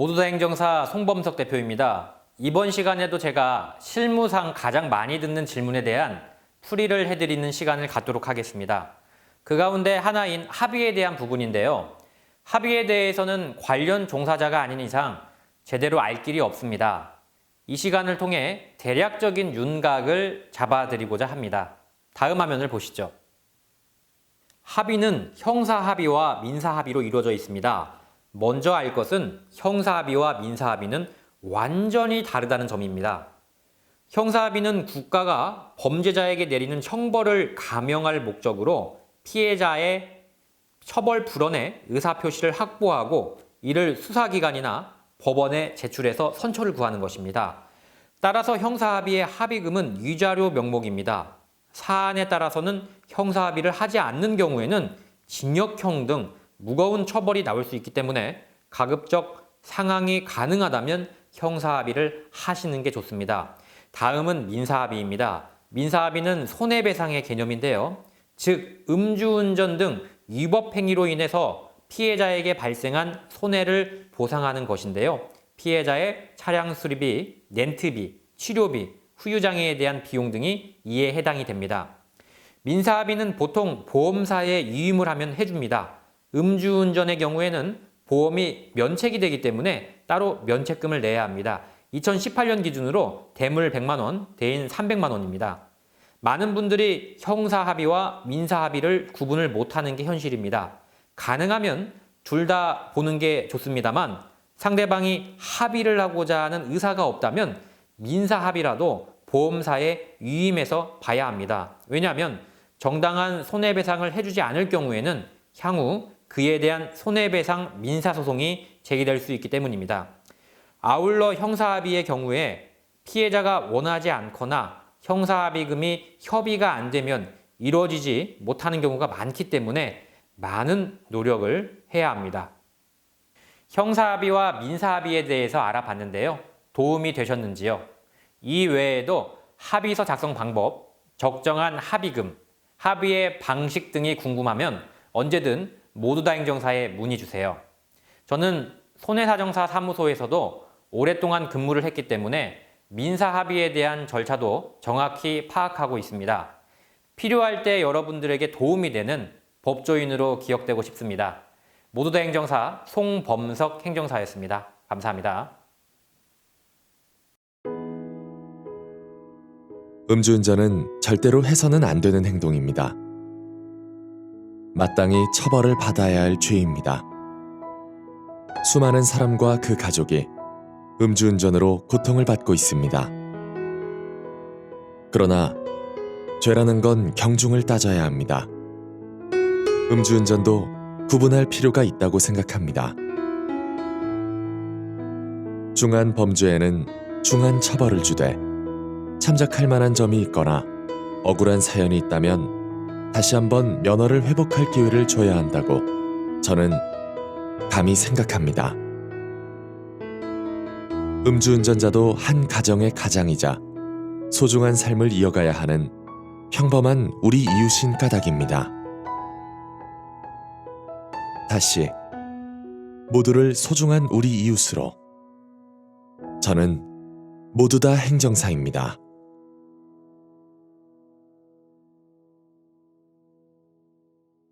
모두다 행정사 송범석 대표입니다. 이번 시간에도 제가 실무상 가장 많이 듣는 질문에 대한 풀이를 해드리는 시간을 갖도록 하겠습니다. 그 가운데 하나인 합의에 대한 부분인데요. 합의에 대해서는 관련 종사자가 아닌 이상 제대로 알 길이 없습니다. 이 시간을 통해 대략적인 윤곽을 잡아드리고자 합니다. 다음 화면을 보시죠. 합의는 형사합의와 민사합의로 이루어져 있습니다. 먼저 알 것은 형사합의와 민사합의는 완전히 다르다는 점입니다. 형사합의는 국가가 범죄자에게 내리는 형벌을 감형할 목적으로 피해자의 처벌 불원의 의사표시를 확보하고 이를 수사기관이나 법원에 제출해서 선처를 구하는 것입니다. 따라서 형사합의의 합의금은 위자료 명목입니다. 사안에 따라서는 형사합의를 하지 않는 경우에는 징역형 등 무거운 처벌이 나올 수 있기 때문에 가급적 상황이 가능하다면 형사합의를 하시는 게 좋습니다. 다음은 민사합의입니다. 민사합의는 손해배상의 개념인데요. 즉, 음주운전 등 위법 행위로 인해서 피해자에게 발생한 손해를 보상하는 것인데요. 피해자의 차량 수리비, 렌트비, 치료비, 후유장애에 대한 비용 등이 이에 해당이 됩니다. 민사합의는 보통 보험사에 위임을 하면 해줍니다. 음주운전의 경우에는 보험이 면책이 되기 때문에 따로 면책금을 내야 합니다. 2018년 기준으로 대물 100만 원, 대인 300만 원입니다. 많은 분들이 형사합의와 민사합의를 구분을 못하는 게 현실입니다. 가능하면 둘 다 보는 게 좋습니다만 상대방이 합의를 하고자 하는 의사가 없다면 민사합의라도 보험사에 위임해서 봐야 합니다. 왜냐하면 정당한 손해배상을 해주지 않을 경우에는 향후 그에 대한 손해배상 민사소송이 제기될 수 있기 때문입니다. 아울러 형사합의의 경우에 피해자가 원하지 않거나 형사합의금이 협의가 안 되면 이루어지지 못하는 경우가 많기 때문에 많은 노력을 해야 합니다. 형사합의와 민사합의에 대해서 알아봤는데요. 도움이 되셨는지요? 이 외에도 합의서 작성 방법, 적정한 합의금, 합의의 방식 등이 궁금하면 언제든 모두다 행정사에 문의 주세요. 저는 손해사정사 사무소에서도 오랫동안 근무를 했기 때문에 민사합의에 대한 절차도 정확히 파악하고 있습니다. 필요할 때 여러분들에게 도움이 되는 법조인으로 기억되고 싶습니다. 모두다 행정사 송범석 행정사였습니다. 감사합니다. 음주운전은 절대로 해서는 안 되는 행동입니다. 마땅히 처벌을 받아야 할 죄입니다. 수많은 사람과 그 가족이 음주운전으로 고통을 받고 있습니다. 그러나 죄라는 건 경중을 따져야 합니다. 음주운전도 구분할 필요가 있다고 생각합니다. 중한 범죄에는 중한 처벌을 주되 참작할 만한 점이 있거나 억울한 사연이 있다면 다시 한번 면허를 회복할 기회를 줘야 한다고 저는 감히 생각합니다. 음주운전자도 한 가정의 가장이자 소중한 삶을 이어가야 하는 평범한 우리 이웃인 까닭입니다. 다시 모두를 소중한 우리 이웃으로 저는 모두다 행정사입니다.